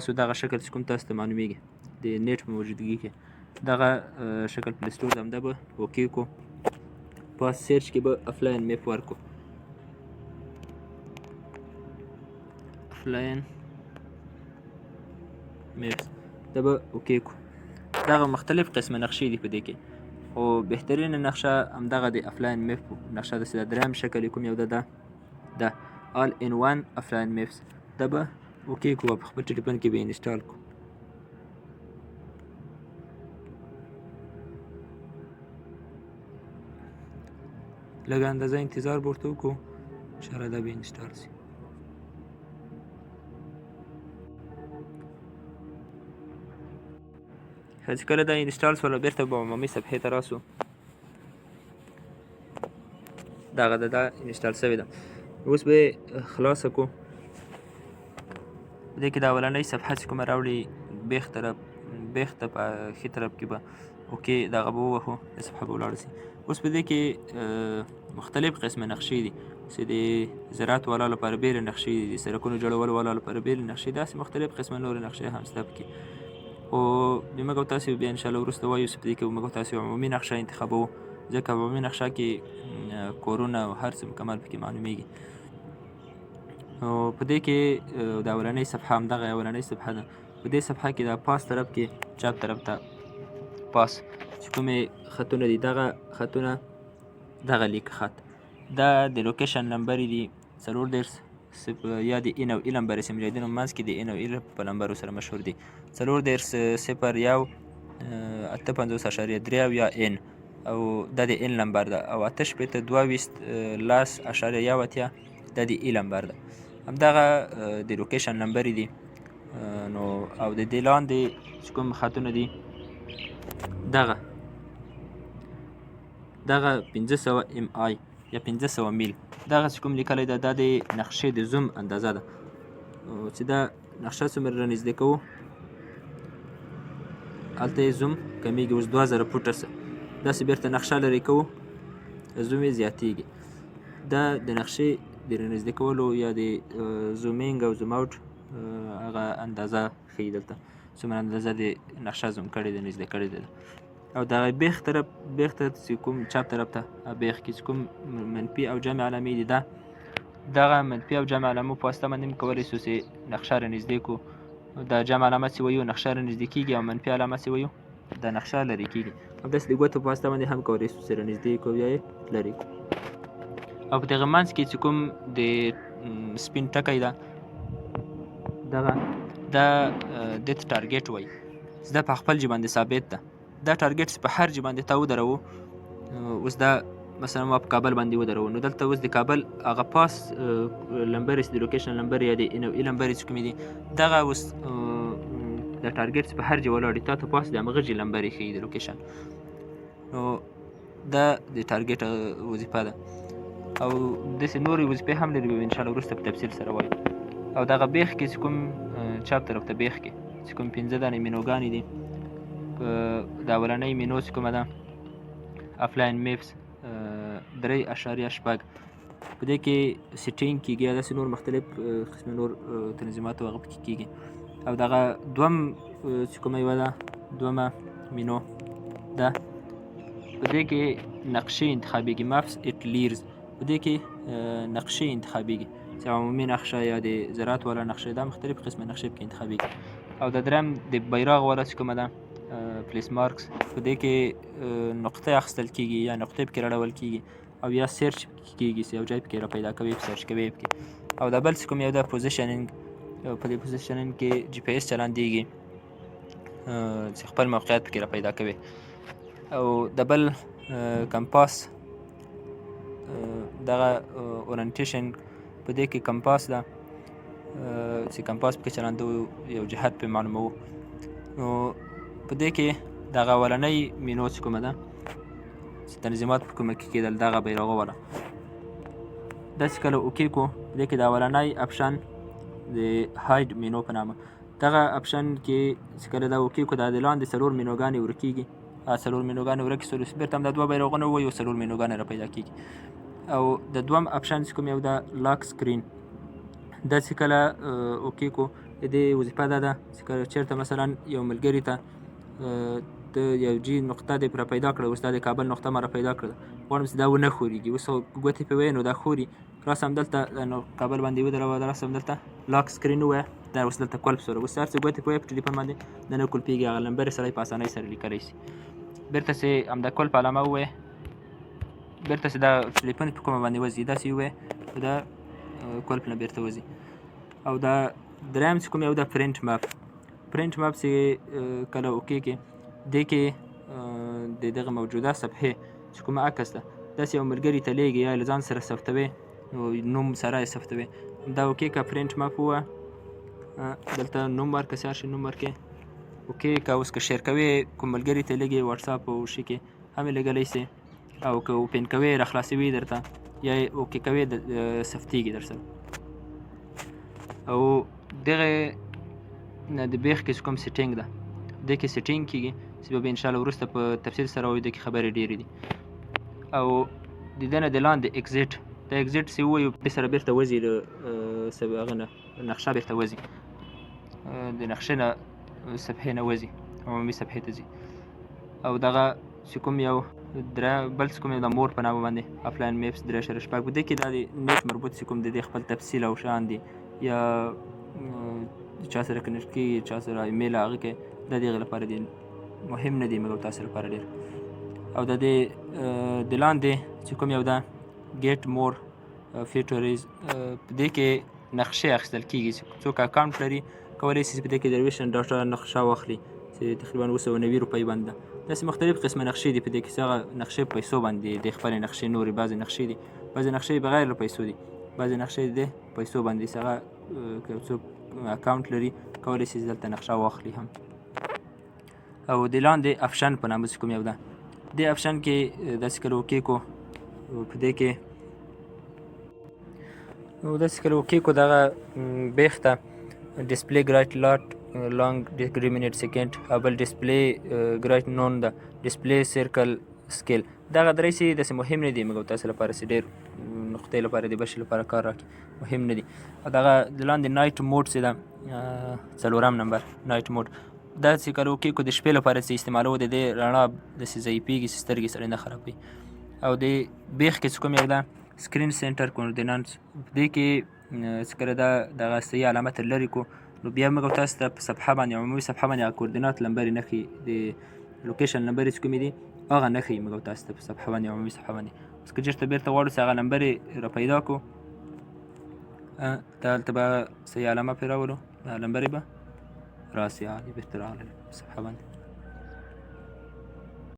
تاسو دغه شکل چې کوم تاسو ته معلومیږي د نیټ په موجودګي کې دغه شکل پلی سټور ده، همدا به اوکې کو. په سرچ کې به افلاین میپ ورکو، افلاین میپس دا به اوکې کو. دغه مختلف قسمه نقشې دي په دې کې، خو بهترینه نقشه همدغه د افلاین میپ نقشه ده چې د دریم شکل کوم یو ده آل ان وان افلاین میپس. دا به اوکې کو، په خپل ټلیفون کې به انسټال کو. لږه اندازه انتظار به ورته وکړو، انشاءالله دا به انسټال شي. چې کله دا انسټال شوله بېرته به عمومي صفحې ته راسو. دغه دا انسټال شوې ده. اوس به یې خلاصه کړو. په دې کې د اولنۍ صفحه چې کومه راوړي بیخ ته په ښي طرف کې به اوکې دغه به ووهو، د صفحه به ولاړه شي. اوس په دې کې مختلف قسمه نقشې دي چې د زراعت والا لپاره بېلې نقشې دي، د سړکونو جوړولو والا لپاره بېلې نقشې، داسې مختلف قسمه نورې نقشې هم شته پکې. خو موږ او تاسو بیا انشاءالله وروسته وایو چې په دې کې موږ او تاسو عمومي نقشه انتخابوو، ځکه عمومي نقشه کې کورونه او هر څه مکمل پکې معلومیږي. او په دې کې د اولنۍ صفحه همدغه اولنۍ صفحه ده. په دې صفحه کې د پاس طرف کې چپ طرف ته پاس چې کومې خطونه دي، دغه خطونه دغه لیک خط دا د لوکیشن نمبر دي 34 یا د ان او ای نمبر چې مجاهدینو منځ کې د ان او ای په نمبرو سره مشهور دي. 3401 یا ان او دا د ان نمبر ده، او 8822 دا د ای نمبر ده. همدغه د لوکیشن نمبر دي. نو او د دې لاندې چې کوم خطونه دي دغه 500 ام آی یا 500 میل، دغه چې کوم لیکلی ده دا د نقشې د زوم اندازه ده. چې دا نقشه څومره رانږدې کوو هلته یې زوم کمیږي. اوس 2000 فوټه څه داسې بیرته نقشه لرې کوو زوم یې زیاتیږي. دا د نقشې د رانږدې کولو یا د زومینګ او زوم اوټ هغه اندازه ښیي دلته څومره اندازه د نقشه زوم کړې ده، نږدې کړې ده. او دغه بیخ ته چې کوم چپ طرف ته بیخ کې چې کوم منفي او جمع علامې دي، دغه منفي او جمع علامو په واسطه باندې موږ کولی شو چې نقشه رانږدې کړو. د جمع علامه چې ویو نقشه رانږدې کېږي، او منفي علامه چې ویو د نقشه لرې کېږي. همداسې د ګوتو په واسطه باندې هم کولی شو چې رانږدې کړو یا یې لرې کړو. او په دغه منځ کې چې کوم د سپین ټکی ده دغه دا دې ټارګېټ وایي چې دا په خپل ځای باندې ثابت ده. دا ټارګېټ په هر ځای باندې تا ودروو. اوس دا مثلا ما په کابل باندې ودرو، نو دلته اوس د کابل هغه پاس لمبر چې د لوکیشن لمبر یا د ان او ای لمبر چې کومې دي دغه اوس د ټارګېټ په هر ځای ولاړ دي، تا ته پاس د همغه ځای لمبر یې ښیي د لوکیشن. نو دا د ټارګېټ وظیفه ده. او داسې نورې وظیفې هم لري، انشاءالله وروسته په تفصیل سره وایو. او دغه بیخ کې چې کوم چپ طرف ته بیخ کې چې کوم 15 دانې مینوګانې دي، د اولنۍ مینو چې کومه ده افلاین میپس 3.8 په دې کې سیټینګ کېږي، داسې نور مختلف قسم نور تنظیمات هغه پکې کېږي. او دغه دوم چې کومه یوه ده دومه مینو ده، په دې کې نقشې انتخابېږي. ماپس اټ لیرز په دې کې نقشې انتخابېږي چې عمومي نقشه یا د زراعت والا نقشه، دا مختلف قسمه نقشې پکې انتخابېږي. او د دریم د بیرغ والا چې کومه ده پلیس مارکس، په دې کې نقطه اخیستل کېږي یا نقطې پکې راړول کېږي، او یا سرچ کېږي چې یو ځای پکې را پیدا کوي، سرچ کوي پکې. او د بل چې کوم یو ده پوزیشنینګ، په دې پوزیشنینګ کې جی پی ایس چلاندېږي چې خپل موقعیت پکې را پیدا کوي. او د بل کمپاس دغه اورینټیشن، په دې کې کمپاس ده چې کمپاس پکې چلاندو یو جهت پې معلوموو. نو په دې کې دغه اولنۍ مینو چې کومه ده چې تنظیمات په کومه کې کېدل دغه بیرغه والا، دا چې کله اوکې کو په دې کې د اولنۍ اپشن د هاید مینو په نامه، دغه اپشن کې چې کله دا اوکې کو دا د لاندې 4 مینوګانې ورکېږي. 4 مینوګانې ورکې شولې، بیرته هم دا 2 بیرغونه ووایو 4 مینوګانې را پیدا کېږي. او د دوم اپشن چې کوم یو ده لاک سکرین، دا چې کله اوکې کو د دې وظیفه دا ده چې که چېرته مثلا یو ملګري ته د یو جي نقطه دې را پیدا کړه، اوس دا د کابل نقطه ما را پیدا کړه، غواړم چې دا ونه ښورېږي. اوس ګوتې پرې ووهې نو دا ښوري. راسه همدلته نو کابل باندې ودروه، راسه همدلته لاک سکرین ووایه، دا اوس دلته کولپ شوله. اوس هر څه ګوتې پرې ووهې په ټلیفون باندې دا نه کولپېږي. هغه نمبر یې سړی په اسانۍ سره لیکلی شي. بېرته چې همدا کولپ علامه ووایې، بېرته چې دا ټلیفون په کومه باندې وځي داسې ووایې، دا کولپ نه بېرته وځي. او دا دریم چې کوم یو دا پرنټ ماپ. پرنټ ماپ چې کله اوکې کې دې کې د دغه موجوده صفحې چې کومه عکس ده داسې یو ملګري ته لیږي یا له ځان سره ثبتوې، نوم سره یې ثبتوې. دا اوکې که پرنټ ماپ ووایه، دلته نوم ورکړه، سیار شي نوم ورکړې، اوکې که اوس که شیر کوې کوم ملګري ته لیږې وټساپ او شي کې هم یې لیږلی سې، او که اوپن کوې را خلاصوي درته یا یې اوکې کوې ثبتېږي در سره. او دغه نه د بیخ کې کوم سیټینګ ده دې کې سیټینګ کېږي چې به انشاءالله وروسته په تفصیل سره وایو، دې کې خبرې ډېرې دي. او د دې نه د لاندې اکزیټ، دا اکزیټ چې ووایو دې سره بېرته وځي هغه نه نقشه بېرته وځي، د نقشې نه صفحې نه وځي، عمومي صفحې ته ځي. او دغه چې کوم یو بل چې کوم یو د مور په نامه باندې افلاین میپس 3.6 دې کې دا د نیټ مربوط چې کوم د دې خپل تفصیل او شان دي یا چا سره کنیکټ کېږي، چا سره ایمیل هغه کې دا د هغې لپاره دي، مهم نه دي مګر تاسو لپاره ډېر. او د دې د لاندې چې کوم یو ده ګیټ مور فیچرز، په دې کې نقشې اخیستل کېږي. څوک اکاونټ لري کولی شي په دې کې درویشن ډاټا نقشه واخلي چې تقریبا 990 روپۍ باندې ده. داسې مختلف قسمه نقشې دي په دې کې چې هغه نقشې په پیسو باندې د خپلې نقشې نورې بعضې نقشې دي، بعضې نقشې بغیر له پیسو دي، بعضې نقشې د پیسو باندې چې هغه که څوک اکاونټ لري کولی شي دلته نقشه واخلي هم. او د لاندې افشن په نامه چې کوم یو ده دې افشن کې داسې کله اوکې کو په دې کې داسې کله اوکې کو دغه بیخ ته ډسپلی ګرایټ لاټ لانګ ډیسکریمینیټ سیکنډ، او بل ډسپلی ګرایټ نون ده، ډسپلی سرکل سکیل. دغه درې چې داسې مهم نه دي مګر تاسو لپاره چې ډېر نقطې لپاره د بشر لپاره کار راکړي مهم نه دي. او دغه د لاندې نایټ موډ چې ده 4 نمبر نایټ موډ، دا چې کله اوکې کو د شپې لپاره چې استعمالوو د دې رڼا داسې ضعیفېږي چې سترګې سړی نه خرابوي. او د بیخ کې چې کوم یو ده سکرین سینټر کوردینانس، په دې کې چې کله دا دغه صحیح علامه تر لرې کو نو بیا موږ تاسو ته په صفحه باندې عمومي صفحه باندې هغه کوردینات نمبرې نه ښیي، د لوکیشن نمبرې چې کومې دي هغه نه ښیي موږ تاسو ته په صفحه باندې عمومي صفحه باندې. اوس که چېرته بېرته غواړو چې هغه نمبرې را پیدا کړو، دلته به صحیح علامه پرې راولو، دا نمبرې به راسي، بېرته راغلل په صفحه باندې.